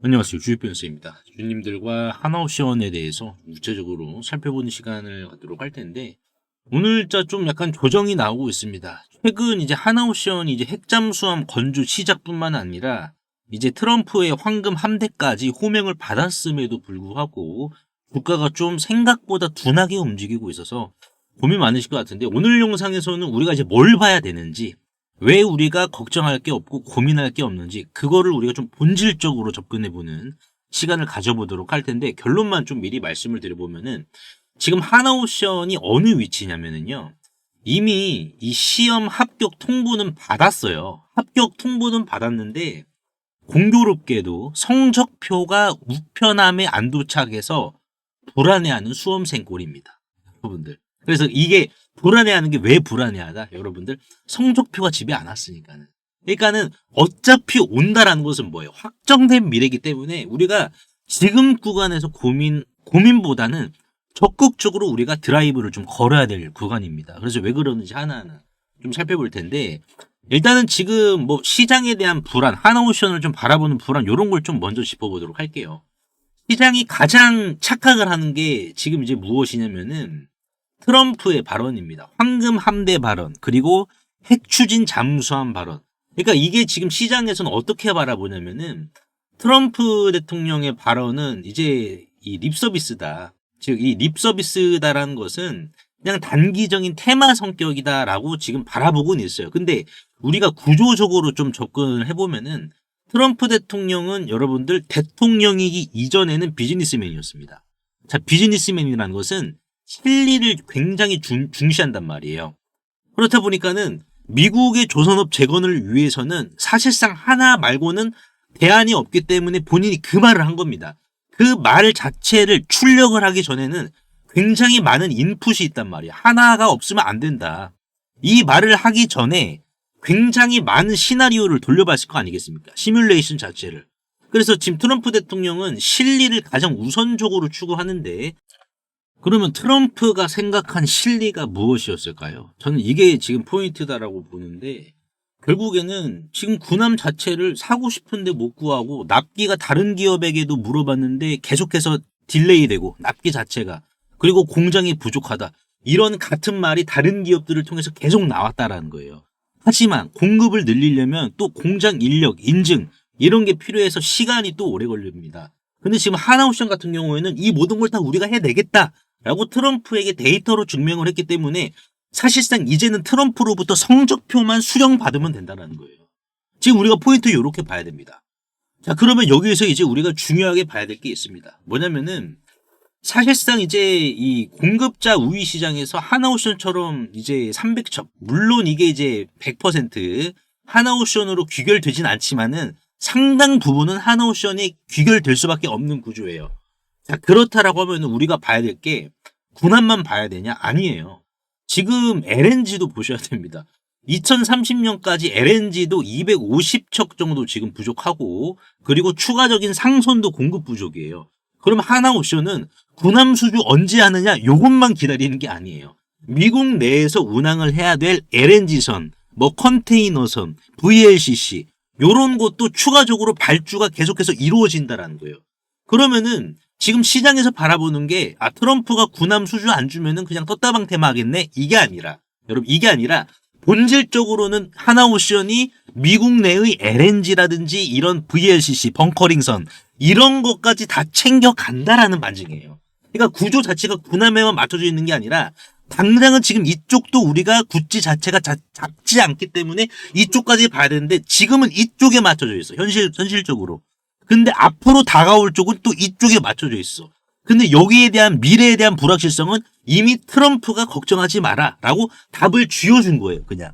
안녕하세요. 주식변호사입니다. 주님들과 하나옵션에 대해서 구체적으로 살펴보는 시간을 갖도록 할 텐데, 오늘자 좀 약간 조정이 나오고 있습니다. 최근 이제 하나옵션이 이제 핵잠수함 건조 시작뿐만 아니라 이제 트럼프의 황금 함대까지 호명을 받았음에도 불구하고 주가가 좀 생각보다 둔하게 움직이고 있어서 고민 많으실 것 같은데, 오늘 영상에서는 우리가 이제 뭘 봐야 되는지, 왜 우리가 걱정할 게 없고 고민할 게 없는지 그거를 우리가 좀 본질적으로 접근해보는 시간을 가져보도록 할 텐데, 결론만 좀 미리 말씀을 드려보면은 지금 하나옵션이 어느 위치냐면은요, 이미 이 시험 합격 통보는 받았어요. 합격 통보는 받았는데 공교롭게도 성적표가 우편함에 안 도착해서 불안해하는 수험생 꼴입니다, 여러분들. 그래서 이게 불안해하는 게 왜 불안해하다? 여러분들, 성적표가 집에 안 왔으니까는. 그러니까는 어차피 온다라는 것은 뭐예요? 확정된 미래이기 때문에 우리가 지금 구간에서 고민보다는 적극적으로 우리가 드라이브를 좀 걸어야 될 구간입니다. 그래서 왜 그러는지 하나하나 좀 살펴볼 텐데, 일단은 지금 뭐 시장에 대한 불안, 하나옵션을 좀 바라보는 불안, 이런 걸 좀 먼저 짚어보도록 할게요. 시장이 가장 착각을 하는 게 지금 이제 무엇이냐면은 트럼프의 발언입니다. 황금 함대 발언, 그리고 핵 추진 잠수함 발언. 그러니까 이게 지금 시장에서는 어떻게 바라보냐면은 트럼프 대통령의 발언은 이제 이 립서비스다. 즉, 이 립서비스다라는 것은 그냥 단기적인 테마 성격이다라고 지금 바라보고는 있어요. 근데 우리가 구조적으로 좀 접근을 해보면은 트럼프 대통령은 여러분들 대통령이기 이전에는 비즈니스맨이었습니다. 자, 비즈니스맨이라는 것은 실리를 굉장히 중시한단 말이에요. 그렇다 보니까는 미국의 조선업 재건을 위해서는 사실상 하나 말고는 대안이 없기 때문에 본인이 그 말을 한 겁니다. 그 말 자체를 출력을 하기 전에는 굉장히 많은 인풋이 있단 말이에요. 하나가 없으면 안 된다. 이 말을 하기 전에 굉장히 많은 시나리오를 돌려봤을 거 아니겠습니까? 시뮬레이션 자체를. 그래서 지금 트럼프 대통령은 실리를 가장 우선적으로 추구하는데, 그러면 트럼프가 생각한 실리가 무엇이었을까요? 저는 이게 지금 포인트다라고 보는데, 결국에는 지금 군함 자체를 사고 싶은데 못 구하고, 납기가 다른 기업에게도 물어봤는데 계속해서 딜레이 되고, 납기 자체가. 그리고 공장이 부족하다. 이런 같은 말이 다른 기업들을 통해서 계속 나왔다라는 거예요. 하지만 공급을 늘리려면 또 공장 인력, 인증 이런 게 필요해서 시간이 또 오래 걸립니다. 근데 지금 하나옵션 같은 경우에는 이 모든 걸 다 우리가 해내겠다라고 트럼프에게 데이터로 증명을 했기 때문에 사실상 이제는 트럼프로부터 성적표만 수령받으면 된다는 거예요. 지금 우리가 포인트 이렇게 봐야 됩니다. 자, 그러면 여기에서 이제 우리가 중요하게 봐야 될 게 있습니다. 뭐냐면은 사실상 이제 이 공급자 우위 시장에서 하나옵션처럼 이제 300척, 물론 이게 이제 100% 하나옵션으로 귀결되진 않지만은 상당 부분은 하나옵션이 귀결될 수밖에 없는 구조예요. 자, 그렇다라고 하면 우리가 봐야 될 게 군함만 봐야 되냐? 아니에요. 지금 LNG도 보셔야 됩니다. 2030년까지 LNG도 250척 정도 지금 부족하고, 그리고 추가적인 상선도 공급 부족이에요. 그럼 하나옵션은 군함 수주 언제 하느냐, 요것만 기다리는 게 아니에요. 미국 내에서 운항을 해야 될 LNG선, 뭐 컨테이너선, VLCC 요런 것도 추가적으로 발주가 계속해서 이루어진다라는 거예요. 그러면은 지금 시장에서 바라보는 게, 아, 트럼프가 군함 수주 안 주면은 그냥 떴다방 테마하겠네, 이게 아니라, 여러분, 이게 아니라 본질적으로는 하나옵션이 미국 내의 LNG라든지 이런 VLCC, 벙커링선 이런 것까지 다 챙겨간다라는 반증이에요. 그러니까 구조 자체가 군함에만 맞춰져 있는 게 아니라 당장은 지금 이쪽도 우리가 구찌 자체가 작지 않기 때문에 이쪽까지 봐야 되는데, 지금은 이쪽에 맞춰져 있어. 현실적으로. 근데 앞으로 다가올 쪽은 또 이쪽에 맞춰져 있어. 근데 여기에 대한 미래에 대한 불확실성은 이미 트럼프가 걱정하지 마라 라고 답을 쥐어준 거예요. 그냥.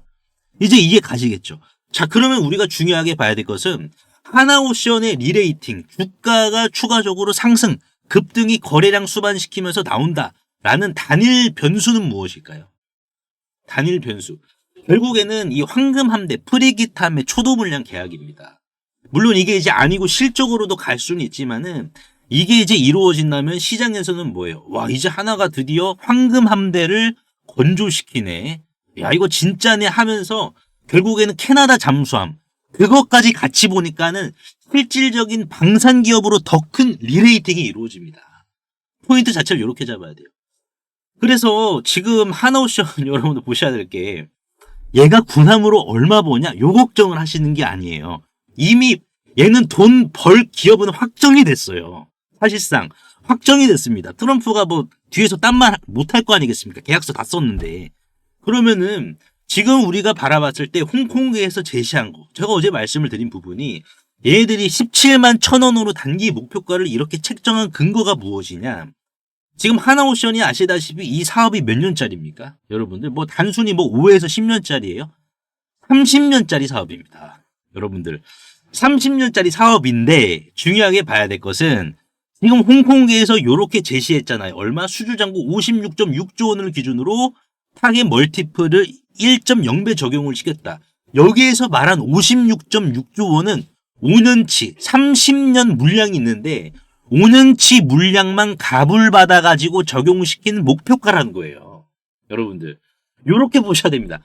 이제 이게 가시겠죠. 자, 그러면 우리가 중요하게 봐야 될 것은 하나옵션의 리레이팅, 주가가 추가적으로 상승, 급등이 거래량 수반시키면서 나온다라는 단일 변수는 무엇일까요? 단일 변수. 결국에는 이 황금함대, 프리기탐의 초도 물량 계약입니다. 물론 이게 이제 아니고 실적으로도 갈 수는 있지만은, 이게 이제 이루어진다면 시장에서는 뭐예요? 와, 이제 하나가 드디어 황금함대를 건조시키네. 야, 이거 진짜네 하면서 결국에는 캐나다 잠수함, 그것까지 같이 보니까는 실질적인 방산 기업으로 더 큰 리레이팅이 이루어집니다. 포인트 자체를 이렇게 잡아야 돼요. 그래서 지금 하나오션 여러분들 보셔야 될 게 얘가 군함으로 얼마 버냐 요 걱정을 하시는 게 아니에요. 이미 얘는 돈 벌 기업은 확정이 됐어요. 사실상 확정이 됐습니다. 트럼프가 뭐 뒤에서 딴 말 못할 거 아니겠습니까? 계약서 다 썼는데. 그러면은 지금 우리가 바라봤을 때 홍콩에서 제시한 거, 제가 어제 말씀을 드린 부분이 얘네들이 17만 1,000원으로 단기 목표가를 이렇게 책정한 근거가 무엇이냐? 지금 하나오션이 아시다시피 이 사업이 몇 년짜리입니까? 여러분들 뭐 단순히 뭐 5에서 10년짜리예요? 30년짜리 사업입니다. 여러분들 30년짜리 사업인데 중요하게 봐야 될 것은 지금 홍콩계에서 이렇게 제시했잖아요. 얼마? 수주잔고 56.6조 원을 기준으로 타겟 멀티플을 1.0배 적용을 시켰다. 여기에서 말한 56.6조 원은 5년치 30년 물량이 있는데 5년치 물량만 가불받아가지고 적용시킨 목표가라는 거예요. 여러분들 이렇게 보셔야 됩니다.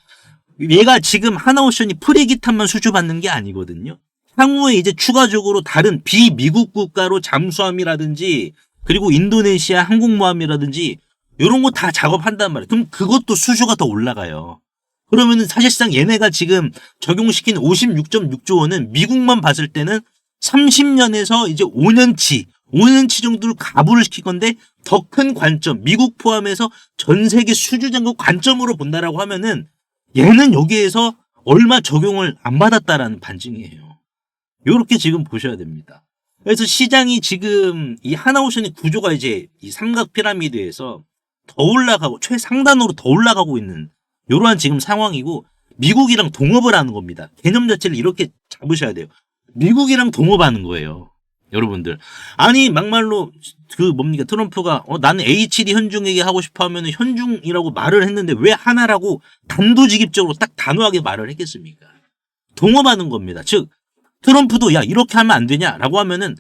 얘가 지금 하나오션이 프리기탄만 수주받는 게 아니거든요. 향후에 이제 추가적으로 다른 비미국 국가로 잠수함이라든지 그리고 인도네시아 항공모함이라든지 이런 거 다 작업한단 말이에요. 그럼 그것도 수주가 더 올라가요. 그러면은 사실상 얘네가 지금 적용시킨 56.6조 원은 미국만 봤을 때는 30년에서 이제 5년치 정도를 가불을 시킬 건데 더 큰 관점, 미국 포함해서 전 세계 수주장국 관점으로 본다라고 하면은 얘는 여기에서 얼마 적용을 안 받았다라는 반증이에요. 이렇게 지금 보셔야 됩니다. 그래서 시장이 지금 이 하나오션의 구조가 이제 이 삼각 피라미드에서 더 올라가고 최상단으로 더 올라가고 있는 이러한 지금 상황이고 미국이랑 동업을 하는 겁니다. 개념 자체를 이렇게 잡으셔야 돼요. 미국이랑 동업하는 거예요. 여러분들. 아니 막말로 그 뭡니까 트럼프가 나는 HD 현중에게 하고 싶어 하면 현중이라고 말을 했는데 왜 하나라고 단도직입적으로 딱 단호하게 말을 했겠습니까? 동업하는 겁니다. 즉 트럼프도 야 이렇게 하면 안 되냐라고 하면은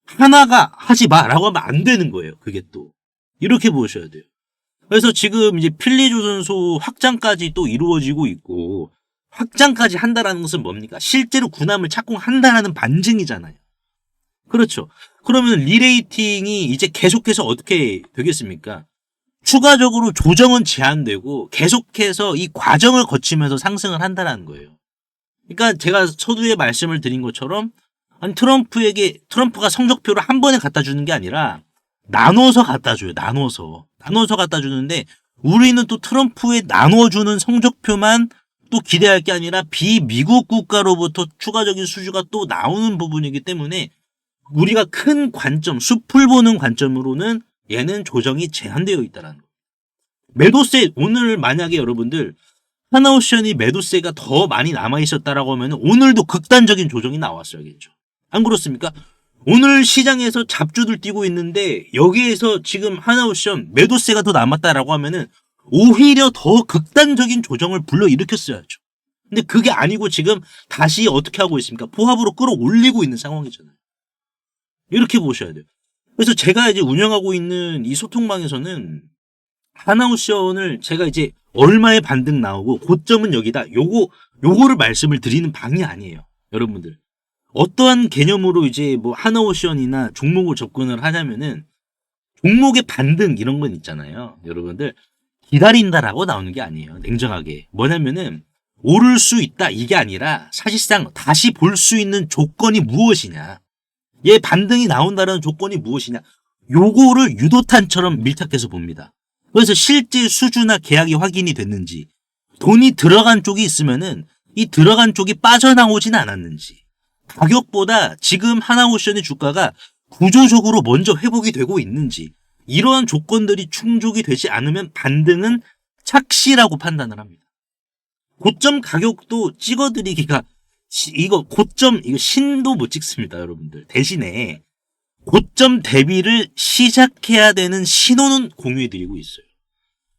하나가 하지 마라고 하면 안 되는 거예요. 그게 또 이렇게 보셔야 돼요. 그래서 지금 이제 필리조선소 확장까지 또 이루어지고 있고 확장까지 한다라는 것은 뭡니까? 실제로 군함을 착공한다라는 반증이잖아요. 그렇죠. 그러면 리레이팅이 이제 계속해서 어떻게 되겠습니까? 추가적으로 조정은 제한되고 계속해서 이 과정을 거치면서 상승을 한다는 거예요. 그러니까 제가 서두에 말씀을 드린 것처럼 아니 트럼프가 성적표를 한 번에 갖다 주는 게 아니라 나눠서 갖다 줘요. 나눠서 갖다 주는데 우리는 또 트럼프에 나눠주는 성적표만 또 기대할 게 아니라 비미국 국가로부터 추가적인 수주가 또 나오는 부분이기 때문에 우리가 큰 관점, 숲을 보는 관점으로는 얘는 조정이 제한되어 있다는 거예요. 매도세 오늘 만약에 여러분들 하나오션이 매도세가 더 많이 남아있었다라고 하면 오늘도 극단적인 조정이 나왔어야겠죠. 안 그렇습니까? 오늘 시장에서 잡주들 뛰고 있는데 여기에서 지금 하나오션 매도세가 더 남았다라고 하면은 오히려 더 극단적인 조정을 불러일으켰어야죠. 근데 그게 아니고 지금 다시 어떻게 하고 있습니까? 보합으로 끌어올리고 있는 상황이잖아요. 이렇게 보셔야 돼요. 그래서 제가 이제 운영하고 있는 이 소통방에서는 하나오션을 제가 이제 얼마의 반등 나오고 고점은 여기다 요거를 말씀을 드리는 방이 아니에요. 여러분들 어떠한 개념으로 이제 뭐 하나오션이나 종목을 접근을 하냐면은 종목의 반등 이런 건 있잖아요. 여러분들 기다린다라고 나오는 게 아니에요. 냉정하게 뭐냐면은 오를 수 있다 이게 아니라 사실상 다시 볼 수 있는 조건이 무엇이냐, 얘 반등이 나온다는 조건이 무엇이냐, 요거를 유도탄처럼 밀착해서 봅니다. 그래서 실제 수주나 계약이 확인이 됐는지, 돈이 들어간 쪽이 있으면은 이 들어간 쪽이 빠져나오진 않았는지, 가격보다 지금 하나오션의 주가가 구조적으로 먼저 회복이 되고 있는지, 이러한 조건들이 충족이 되지 않으면 반등은 착시라고 판단을 합니다. 고점 가격도 찍어드리기가 이거 신도 못 찍습니다, 여러분들. 대신에 고점 대비를 시작해야 되는 신호는 공유해드리고 있어요.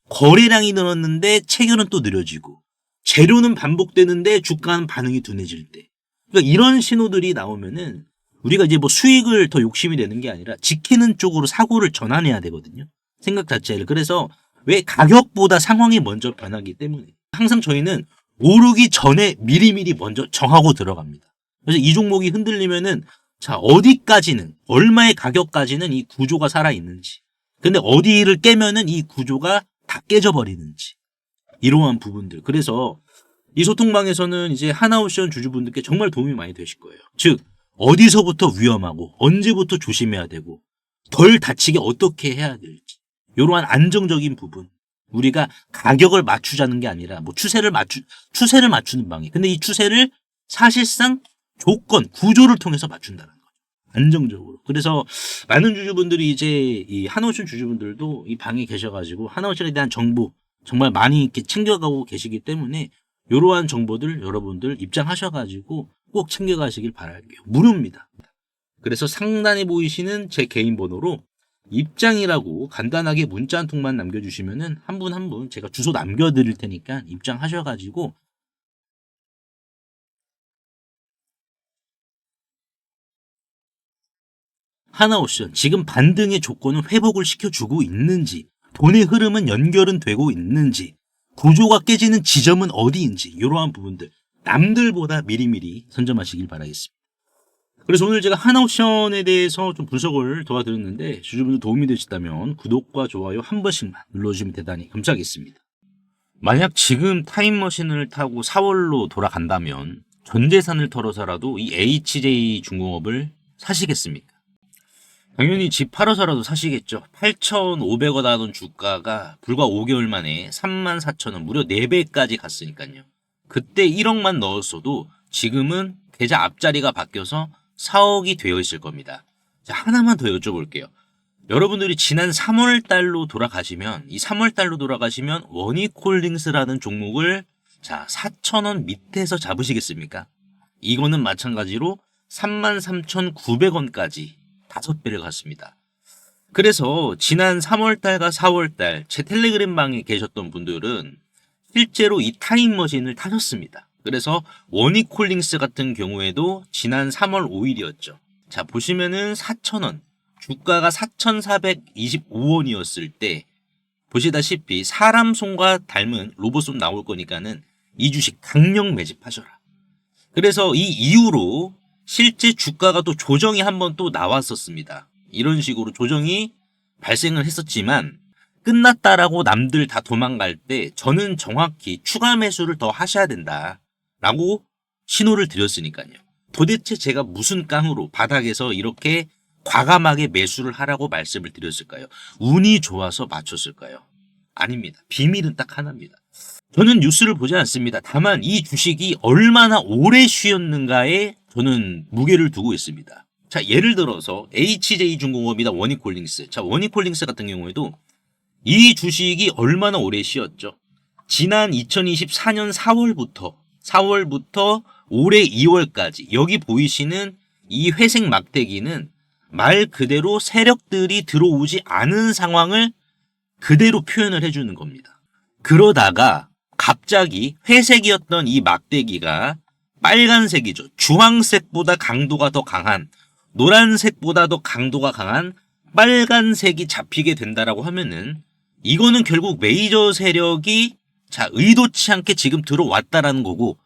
거래량이 늘었는데 체결은 또 느려지고 재료는 반복되는데 주가는 반응이 둔해질 때, 그러니까 이런 신호들이 나오면은 우리가 이제 뭐 수익을 더 욕심이 되는 게 아니라 지키는 쪽으로 사고를 전환해야 되거든요. 생각 자체를. 그래서 왜 가격보다 상황이 먼저 변하기 때문에 항상 저희는 오르기 전에 미리미리 먼저 정하고 들어갑니다. 그래서 이 종목이 흔들리면은 자, 어디까지는, 얼마의 가격까지는 이 구조가 살아있는지. 근데 어디를 깨면은 이 구조가 다 깨져버리는지. 이러한 부분들. 그래서 이 소통방에서는 이제 하나옵션 주주분들께 정말 도움이 많이 되실 거예요. 즉, 어디서부터 위험하고, 언제부터 조심해야 되고, 덜 다치게 어떻게 해야 될지. 이러한 안정적인 부분. 우리가 가격을 맞추자는 게 아니라, 뭐 추세를 맞추는 방향. 근데 이 추세를 사실상 조건, 구조를 통해서 맞춘다는 거죠. 안정적으로. 그래서 많은 주주분들이 이제 이 하나옵션 주주분들도 이 방에 계셔가지고 하나옵션에 대한 정보 정말 많이 이렇게 챙겨가고 계시기 때문에 이러한 정보들 여러분들 입장하셔가지고 꼭 챙겨가시길 바랄게요. 무료입니다. 그래서 상단에 보이시는 제 개인 번호로 입장이라고 간단하게 문자 한 통만 남겨주시면은 한 분 한 분 제가 주소 남겨드릴 테니까 입장하셔가지고 하나옵션 지금 반등의 조건은 회복을 시켜주고 있는지, 돈의 흐름은 연결은 되고 있는지, 구조가 깨지는 지점은 어디인지 이러한 부분들 남들보다 미리미리 선점하시길 바라겠습니다. 그래서 오늘 제가 하나옵션에 대해서 좀 분석을 도와드렸는데 주주분들 도움이 되셨다면 구독과 좋아요 한 번씩만 눌러주시면 대단히 감사하겠습니다. 만약 지금 타임머신을 타고 4월로 돌아간다면 전 재산을 털어서라도 이 HJ 중공업을 사시겠습니까? 당연히 집 팔아서라도 사시겠죠. 8,500원 하던 주가가 불과 5개월 만에 34,000원, 무려 4배까지 갔으니까요. 그때 1억만 넣었어도 지금은 계좌 앞자리가 바뀌어서 4억이 되어 있을 겁니다. 자, 하나만 더 여쭤볼게요. 여러분들이 지난 3월 달로 돌아가시면, 이 3월 달로 돌아가시면 원익홀딩스라는 종목을 자, 4,000원 밑에서 잡으시겠습니까? 이거는 마찬가지로 33,900원까지 5배를 갔습니다. 그래서 지난 3월달과 4월달 제 텔레그램 방에 계셨던 분들은 실제로 이 타임머신을 타셨습니다. 그래서 원익홀딩스 같은 경우에도 지난 3월 5일이었죠. 자, 보시면은 4,000원, 주가가 4,425원이었을 때 보시다시피 사람 손과 닮은 로봇손 나올 거니까는 이 주식 강력 매집하셔라. 그래서 이 이후로 실제 주가가 또 조정이 한번 또 나왔었습니다. 이런 식으로 조정이 발생을 했었지만 끝났다라고 남들 다 도망갈 때 저는 정확히 추가 매수를 더 하셔야 된다라고 신호를 드렸으니까요. 도대체 제가 무슨 깡으로 바닥에서 이렇게 과감하게 매수를 하라고 말씀을 드렸을까요? 운이 좋아서 맞췄을까요? 아닙니다. 비밀은 딱 하나입니다. 저는 뉴스를 보지 않습니다. 다만 이 주식이 얼마나 오래 쉬었는가에 저는 무게를 두고 있습니다. 자, 예를 들어서 HJ중공업이나 원익홀딩스. 자, 원익홀딩스 같은 경우에도 이 주식이 얼마나 오래 쉬었죠? 지난 2024년 4월부터 올해 2월까지 여기 보이시는 이 회색 막대기는 말 그대로 세력들이 들어오지 않은 상황을 그대로 표현을 해주는 겁니다. 그러다가 갑자기 회색이었던 이 막대기가 빨간색이죠. 주황색보다 강도가 더 강한, 노란색보다 더 강도가 강한 빨간색이 잡히게 된다라고 하면은 이거는 결국 메이저 세력이 자, 의도치 않게 지금 들어왔다라는 거고,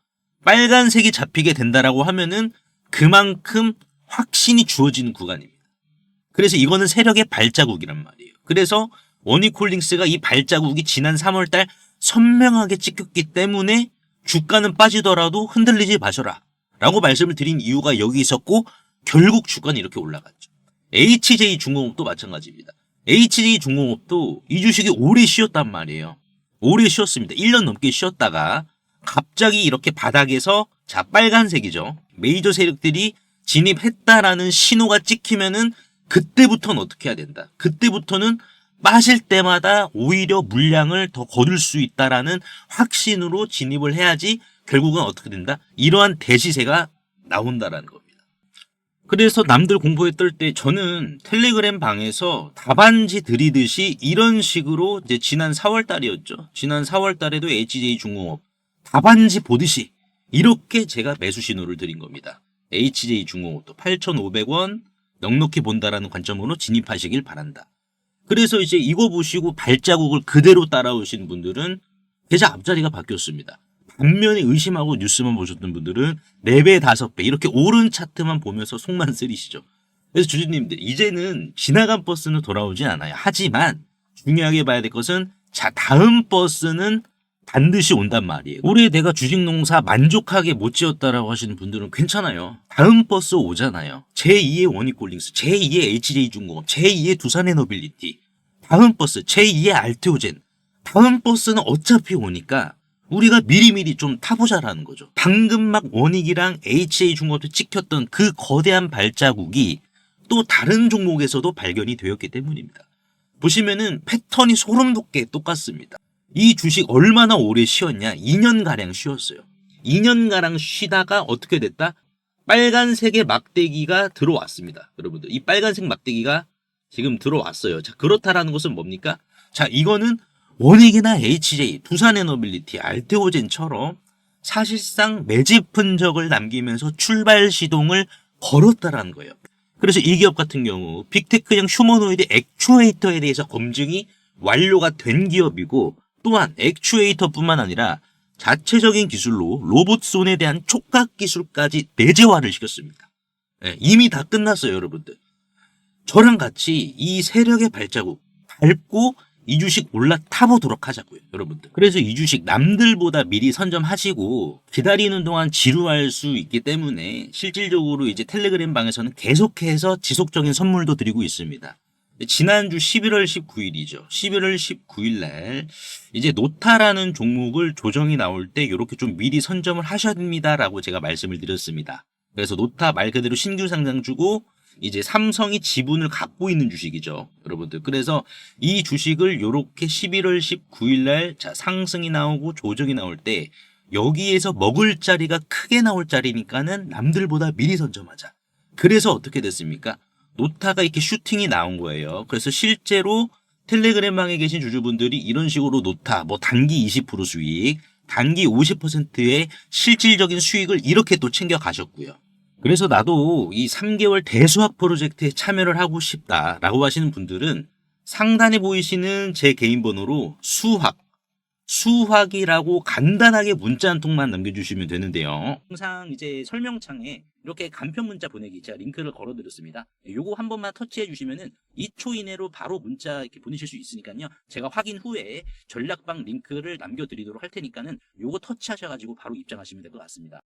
빨간색이 잡히게 된다라고 하면은 그만큼 확신이 주어지는 구간입니다. 그래서 이거는 세력의 발자국이란 말이에요. 그래서 원익홀딩스가 이 발자국이 지난 3월달 선명하게 찍혔기 때문에 주가는 빠지더라도 흔들리지 마셔라 라고 말씀을 드린 이유가 여기 있었고, 결국 주가는 이렇게 올라갔죠. HJ중공업도 마찬가지입니다. HJ중공업도 이 주식이 오래 쉬었단 말이에요. 오래 쉬었습니다. 1년 넘게 쉬었다가 갑자기 이렇게 바닥에서 자, 빨간색이죠. 메이저 세력들이 진입했다라는 신호가 찍히면은 그때부터는 어떻게 해야 된다. 그때부터는 빠질 때마다 오히려 물량을 더 거둘 수 있다라는 확신으로 진입을 해야지 결국은 어떻게 된다? 이러한 대시세가 나온다라는 겁니다. 그래서 남들 공포에 떨 때 저는 텔레그램 방에서 답안지 드리듯이 이런 식으로 이제 지난 4월 달이었죠. 지난 4월 달에도 HJ중공업 답안지 보듯이 이렇게 제가 매수 신호를 드린 겁니다. HJ중공업도 8,500원 넉넉히 본다라는 관점으로 진입하시길 바란다. 그래서 이제 이거 보시고 발자국을 그대로 따라오신 분들은 계좌 앞자리가 바뀌었습니다. 분명히 의심하고 뉴스만 보셨던 분들은 4배, 5배 이렇게 오른 차트만 보면서 속만 쓰리시죠. 그래서 주주님들 이제는 지나간 버스는 돌아오지 않아요. 하지만 중요하게 봐야 될 것은 자 다음 버스는 반드시 온단 말이에요. 올해 내가 주식농사 만족하게 못 지었다라고 하시는 분들은 괜찮아요. 다음 버스 오잖아요. 제2의 원익골딩스, 제2의 HJ중공업, 제2의 두산에너빌리티, 다음 버스 제2의 알테오젠. 다음 버스는 어차피 오니까 우리가 미리미리 좀 타보자라는 거죠. 방금 막 원익이랑 HJ중공업도 찍혔던 그 거대한 발자국이 또 다른 종목에서도 발견이 되었기 때문입니다. 보시면은 패턴이 소름 돋게 똑같습니다. 이 주식 얼마나 오래 쉬었냐? 2년가량 쉬었어요. 2년가량 쉬다가 어떻게 됐다? 빨간색의 막대기가 들어왔습니다. 여러분들 이 빨간색 막대기가 지금 들어왔어요. 자, 그렇다라는 것은 뭡니까? 자, 이거는 원익이나 HJ, 두산에너빌리티, 알테오젠처럼 사실상 매집 흔적을 남기면서 출발 시동을 걸었다라는 거예요. 그래서 이 기업 같은 경우 빅테크형 휴머노이드 액추에이터에 대해서 검증이 완료가 된 기업이고, 또한 액추에이터뿐만 아니라 자체적인 기술로 로봇손에 대한 촉각 기술까지 내재화를 시켰습니다. 네, 이미 다 끝났어요, 여러분들. 저랑 같이 이 세력의 발자국 밟고 이 주식 올라타보도록 하자고요, 여러분들. 그래서 이 주식 남들보다 미리 선점하시고 기다리는 동안 지루할 수 있기 때문에 실질적으로 이제 텔레그램 방에서는 계속해서 지속적인 선물도 드리고 있습니다. 지난주 11월 19일이죠. 11월 19일 날 이제 노타라는 종목을 조정이 나올 때 이렇게 좀 미리 선점을 하셔야 됩니다라고 제가 말씀을 드렸습니다. 그래서 노타 말 그대로 신규 상장주고 이제 삼성이 지분을 갖고 있는 주식이죠, 여러분들. 그래서 이 주식을 이렇게 11월 19일 날 자, 상승이 나오고 조정이 나올 때 여기에서 먹을 자리가 크게 나올 자리니까는 남들보다 미리 선점하자. 그래서 어떻게 됐습니까? 노타가 이렇게 슈팅이 나온 거예요. 그래서 실제로 텔레그램방에 계신 주주분들이 이런 식으로 노타, 뭐 단기 20% 수익, 단기 50%의 실질적인 수익을 이렇게 또 챙겨 가셨고요. 그래서 나도 이 3개월 대수학 프로젝트에 참여를 하고 싶다라고 하시는 분들은 상단에 보이시는 제 개인 번호로 수학이라고 간단하게 문자 한 통만 남겨주시면 되는데요. 항상 이제 설명창에 이렇게 간편 문자 보내기 제가 링크를 걸어드렸습니다. 요거 한 번만 터치해 주시면은 2초 이내로 바로 문자 이렇게 보내실 수 있으니까요. 제가 확인 후에 전략방 링크를 남겨드리도록 할 테니까는 요거 터치하셔가지고 바로 입장하시면 될 것 같습니다.